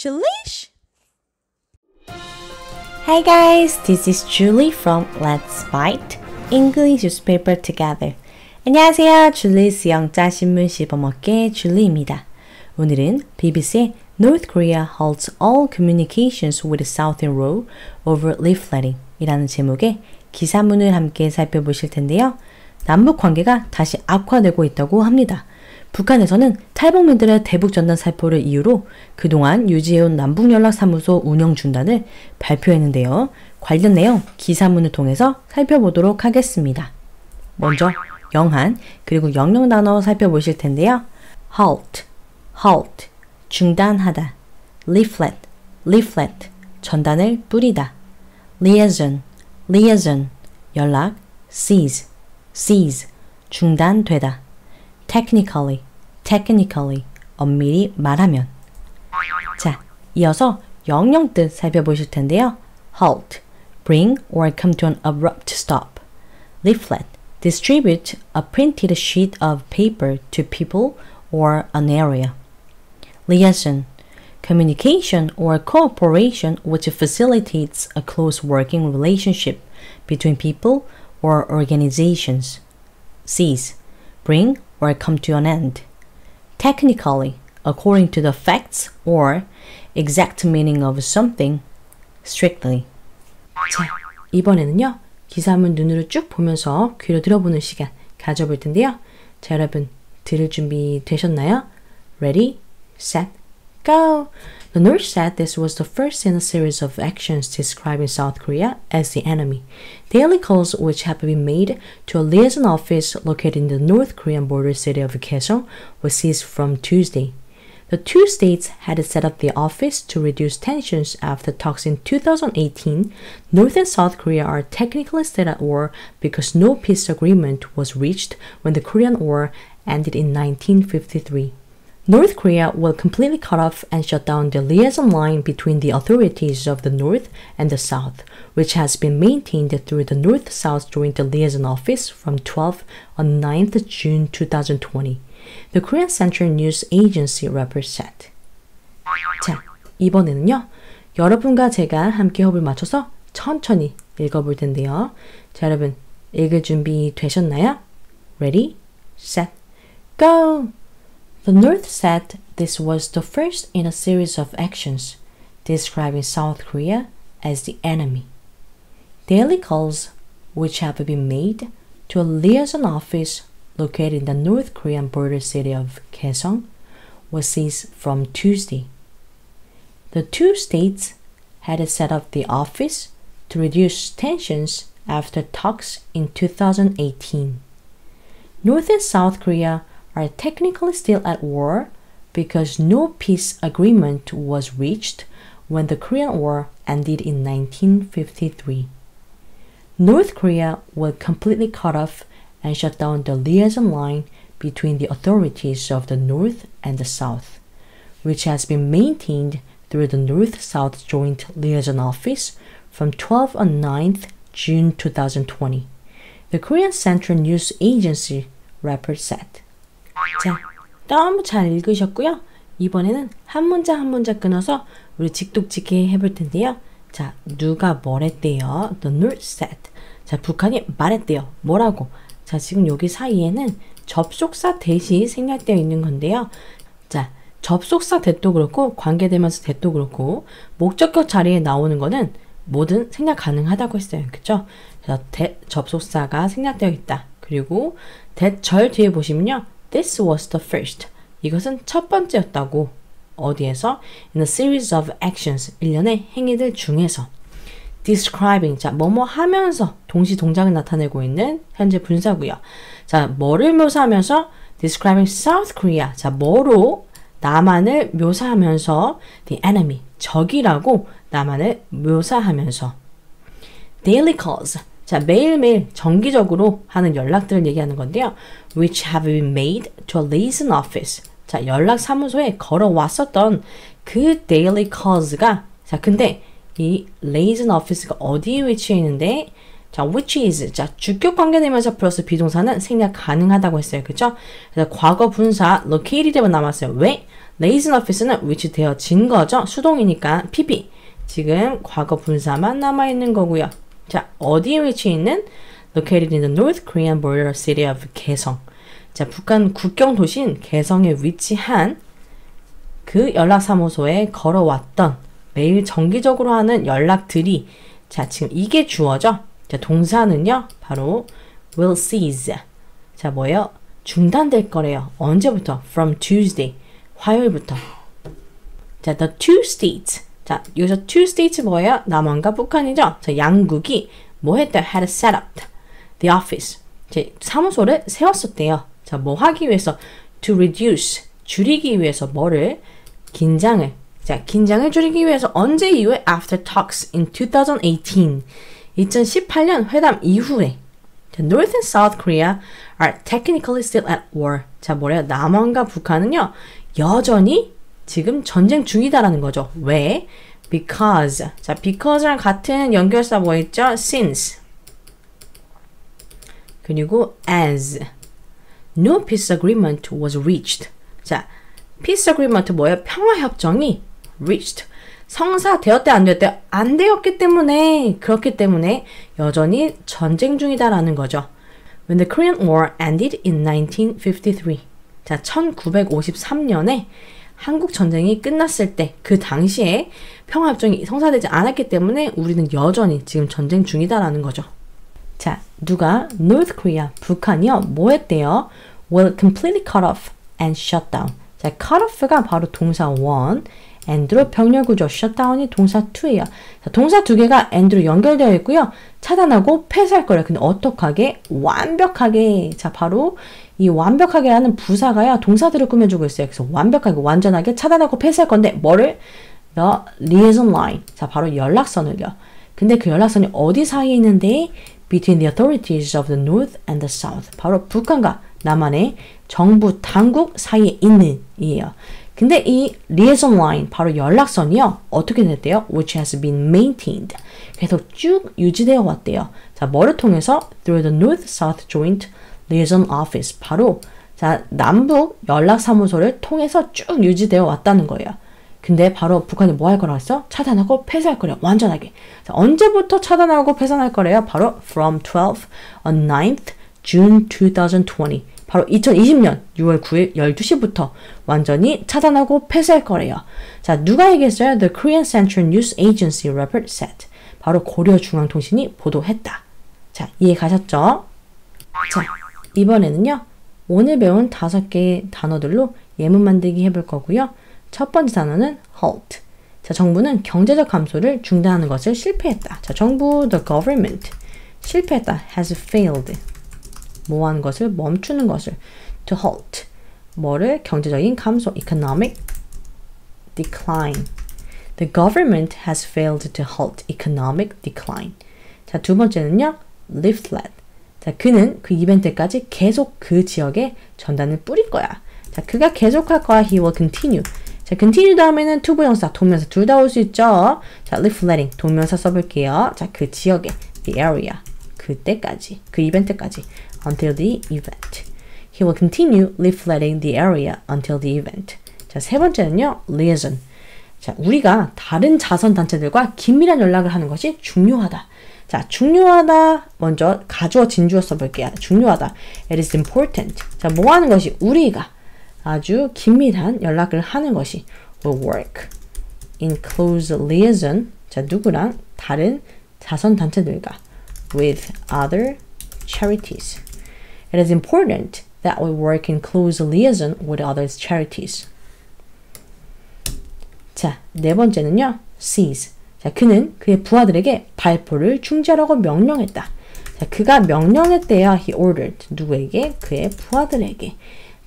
Julish! Hi guys, this is Julie from Let's Bite English Newspaper Together. 안녕하세요, 줄리스 영자신문 씹어먹기의 줄리입니다. 오늘은 BBC의 North Korea halts all communications with the Southern Row over leafletting 이라는 제목의 기사문을 함께 살펴보실 텐데요. 남북 관계가 다시 악화되고 있다고 합니다. 북한에서는 탈북민들의 대북 전단 살포를 이유로 그동안 유지해온 남북연락사무소 운영중단을 발표했는데요. 관련 내용 기사문을 통해서 살펴보도록 하겠습니다. 먼저 영한 그리고 영영 단어 살펴보실 텐데요. halt, halt, 중단하다. leaflet, leaflet, 전단을 뿌리다. liaison, liaison, 연락. cease, cease, 중단되다. technically, technically, 엄밀히 말하면. 자, 이어서 영영 뜻 살펴보실 텐데요. halt, bring or come to an abrupt stop. leaflet, distribute a printed sheet of paper to people or an area. liaison, communication or cooperation which facilitates a close working relationship between people or organizations. cease, bring or come to an end. technically, according to the facts or exact meaning of something, strictly. 자, 이번에는요. 기사문 눈으로 쭉 보면서 귀로 들어보는 시간 가져볼 텐데요. 자, 여러분 들을 준비 되셨나요? Ready, set, go! The North said this was the first in a series of actions describing South Korea as the enemy. Daily calls which have been made to a liaison office located in the North Korean border city of Kaesong were seized from Tuesday. The two states had set up the office to reduce tensions after talks in 2018. North and South Korea are technically still at war because no peace agreement was reached when the Korean War ended in 1953. North Korea will completely cut off and shut down the liaison line between the authorities of the North and the South, which has been maintained through the North-South Joint Liaison Office from 12 on 9th June 2020. The Korean Central News Agency rapper said. 자, 이번에는요. 여러분과 제가 함께 호흡을 맞춰서 천천히 읽어볼 텐데요. 자, 여러분 읽을 준비 되셨나요? Ready, set, go! The North said this was the first in a series of actions describing South Korea as the enemy. Daily calls which have been made to a liaison office located in the North Korean border city of Kaesong was seized from Tuesday. The two states had set up the office to reduce tensions after talks in 2018. North and South Korea are technically still at war because no peace agreement was reached when the Korean War ended in 1953. North Korea will completely cut off and shut down the liaison line between the authorities of the North and the South, which has been maintained through the North-South Joint Liaison Office from 12 on 9th June 2020. The Korean Central News Agency rapper said. 자, 너무 잘 읽으셨고요. 이번에는 한 문장 끊어서 우리 직독직해 해볼 텐데요. 자, 누가 뭐랬대요? The North said. 자, 북한이 말했대요. 뭐라고? 자, 지금 여기 사이에는 접속사 대시 생략되어 있는 건데요. 자, 접속사 대도 그렇고 관계대명사 대도 그렇고 목적격 자리에 나오는 거는 뭐든 생략 가능하다고 했어요. 그쵸? 자, 접속사가 생략되어 있다. 그리고 대절 뒤에 보시면요. This was the first. 이것은 첫 번째였다고. 어디에서? In a series of actions. 일련의 행위들 중에서. describing. 자, 뭐뭐 하면서 동시 동작을 나타내고 있는 현재 분사고요. 자, 뭐를 묘사하면서? describing South Korea. 자, 뭐로? 남한을 묘사하면서 the enemy. 적이라고 남한을 묘사하면서. daily calls. 자, 매일매일 정기적으로 하는 연락들을 얘기하는 건데요. which have been made to a liaison office. 자, 연락사무소에 걸어왔었던 그 daily calls가 자, 근데 이 liaison office가 어디에 위치해 있는데 자, which is. 자, 주격 관계대명사 플러스 비동사는 생략 가능하다고 했어요. 그쵸? 그래서 과거 분사 located만 남았어요. 왜? lays in office는 위치되어진 거죠. 수동이니까 PP. 지금 과거 분사만 남아있는 거고요. 자, 어디에 위치해 있는? Located in the North Korean border city of 개성. 자, 북한 국경 도시인 개성에 위치한 그 연락사무소에 걸어왔던 매일 정기적으로 하는 연락들이 자, 지금 이게 주어죠. 자, 동사는요. 바로 will cease. 자, 뭐예요? 중단될 거래요. 언제부터? From Tuesday. 화요일부터. 자, the two states. 자, 여기서 two states 뭐예요? 남한과 북한이죠. 자, 양국이 뭐 했다? Had set up the office. 자, 사무소를 세웠었대요. 자, 뭐 하기 위해서? To reduce. 줄이기 위해서 뭐를? 긴장을. 자, 긴장을 줄이기 위해서 언제 이후에? After talks in 2018. 2018년 회담 이후에. 자, North and South Korea are technically still at war. 자, 뭐래요? 남한과 북한은요, 여전히 지금 전쟁 중이다라는 거죠. 왜? Because. 자, because랑 같은 연결사 뭐 있죠? Since. 그리고 as. No peace agreement was reached. 자, peace agreement 뭐예요? 평화협정이 reached. 성사되었대 안 되었대? 안 되었기 때문에 그렇기 때문에 여전히 전쟁 중이다라는 거죠. When the Korean War ended in 1953. 자, 1953년에 한국 전쟁이 끝났을 때 그 당시에 평화협정이 성사되지 않았기 때문에 우리는 여전히 지금 전쟁 중이다라는 거죠. 자, 누가 North Korea, 북한이요. 뭐 했대요? Will completely cut off and shut down. 자, cut off가 바로 동사 one, and로 병렬구조, shutdown이 동사 to예요. 자, 동사 두 개가 and로 연결되어 있고요. 차단하고 폐쇄할 거래요. 근데 어떡하게? 완벽하게. 자, 바로 이 완벽하게라는 부사가요. 동사들을 꾸며주고 있어요. 그래서 완벽하게, 완전하게 차단하고 폐쇄할 건데 뭐를? The liaison line. 자, 바로 연락선을요. 근데 그 연락선이 어디 사이에 있는데? Between the authorities of the North and the South. 바로 북한과 남한의 정부, 당국 사이에 있는 이에요. 근데 이 liaison line, 바로 연락선이요. 어떻게 됐대요? Which has been maintained. 계속 쭉 유지되어 왔대요. 자, 뭐를 통해서? Through the North-South Joint Liaison Office. 바로 자, 남북 연락사무소를 통해서 쭉 유지되어 왔다는 거예요. 근데 바로 북한이 뭐 할 거라고 했어? 차단하고 폐쇄할 거래요. 완전하게. 자, 언제부터 차단하고 폐쇄할 거래요? 바로 from 12 on 9th June 2020. 바로 2020년 6월 9일 12시부터 완전히 차단하고 폐쇄할 거래요. 자, 누가 얘기했어요? The Korean Central News Agency report said. 바로 고려중앙통신이 보도했다. 자, 이해 가셨죠? 자, 이번에는요. 오늘 배운 5개의 단어들로 예문 만들기 해볼 거고요. 첫 번째 단어는 halt. 자, 정부는 경제적 감소를 중단하는 것을 실패했다. 자, 정부, the government. 실패했다. has failed. 뭐 하는 것을? 멈추는 것을. to halt. 뭐를? 경제적인 감소. economic decline. The government has failed to halt economic decline. 자, 두 번째는요. leaflet. 자, 그는 그 이벤트까지 계속 그 지역에 전단을 뿌릴 거야. 자, 그가 계속할 거야. He will continue. 자, continue 다음에는 투부정사, 동명사 둘 다 올 수 있죠. 자, leafletting, 동명사 써볼게요. 자, 그 지역에, the area, 그때까지, 그 이벤트까지, until the event. He will continue leafletting the area until the event. 자, 세 번째는요, liaison. 자, 우리가 다른 자선단체들과 긴밀한 연락을 하는 것이 중요하다. 자, 중요하다. 먼저 가주어, 진주어 써볼게요. 중요하다. It is important. 자, 뭐 하는 것이? 우리가 아주 긴밀한 연락을 하는 것이 will work in close liaison. 자, 누구랑? 다른 자선단체들과 with other charities. It is important that we work in close liaison with other charities. 자, 네 번째는요. seize. 자, 그는 그의 부하들에게 발포를 중지하라고 명령했다. 자, 그가 명령했대요. He ordered. 누구에게? 그의 부하들에게.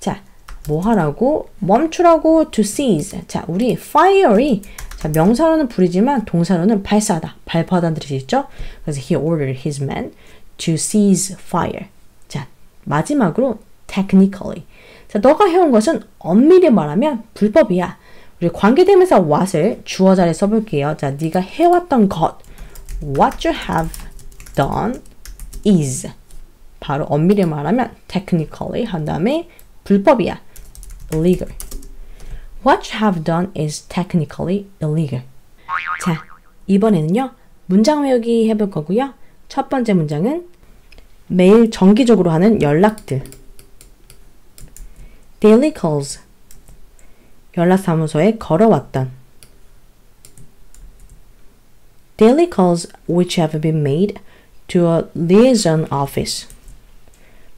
자, 뭐 하라고? 멈추라고. To seize. 자, 우리 fire이 자, 명사로는 불이지만 동사로는 발사하다, 발포하다는 뜻이 있죠. 그래서 he ordered his men to seize fire. 자, 마지막으로 technically. 자, 너가 해온 것은 엄밀히 말하면 불법이야. 우리 관계대명사 what을 주어 자리에 써볼게요. 자, 네가 해왔던 것. What you have done is. 바로 엄밀히 말하면 technically 한 다음에 불법이야. illegal. What you have done is technically illegal. 자, 이번에는요. 문장 외우기 해볼 거고요. 첫 번째 문장은 매일 정기적으로 하는 연락들. Daily calls. 연락사무소에 걸어왔던. Daily calls which have been made to a liaison office.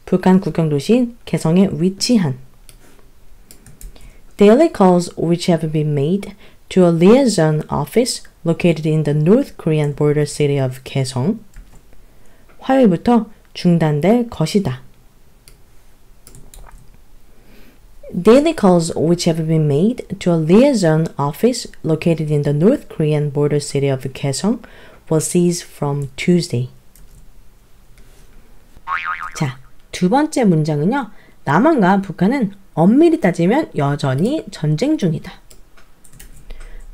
북한 국경도시인 개성에 위치한. Daily calls which have been made to a liaison office located in the North Korean border city of 개성. 화요일부터 중단될 것이다. Daily calls which have been made to a liaison office located in the North Korean border city of 개성 will cease from Tuesday. 자, 두 번째 문장은요. 남한과 북한은 엄밀히 따지면 여전히 전쟁 중이다.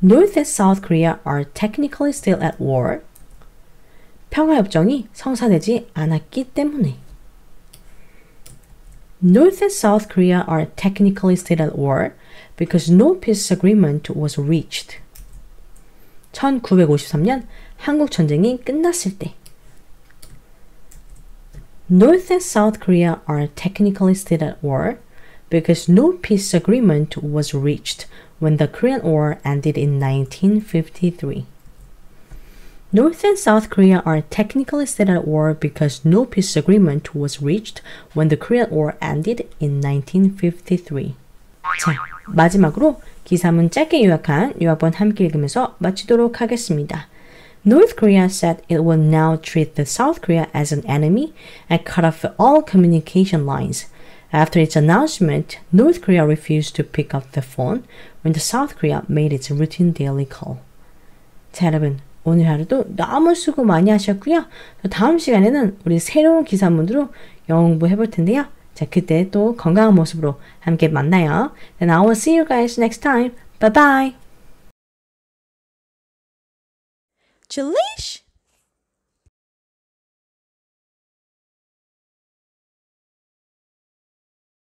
North and South Korea are technically still at war. 평화협정이 성사되지 않았기 때문에. North and South Korea are technically still at war because no peace agreement was reached. 1953년 한국 전쟁이 끝났을 때. North and South Korea are technically still at war because no peace agreement was reached when the Korean War ended in 1953. North and South Korea are technically still at war because no peace agreement was reached when the Korean War ended in 1953. 자, 마지막으로 기사문 짧게 요약한 요약본 함께 읽으면서 마치도록 하겠습니다. North Korea said it will now treat the South Korea as an enemy and cut off all communication lines. After its announcement, North Korea refused to pick up the phone when the South Korea made its routine daily call. 자, 여러분, 오늘 하루도 너무 수고 많이 하셨고요. 다음 시간에는 우리 새로운 기사문으로 영어 공부 해볼 텐데요. 자, 그때 또 건강한 모습으로 함께 만나요. Then I will see you guys next time. Bye bye. Julish!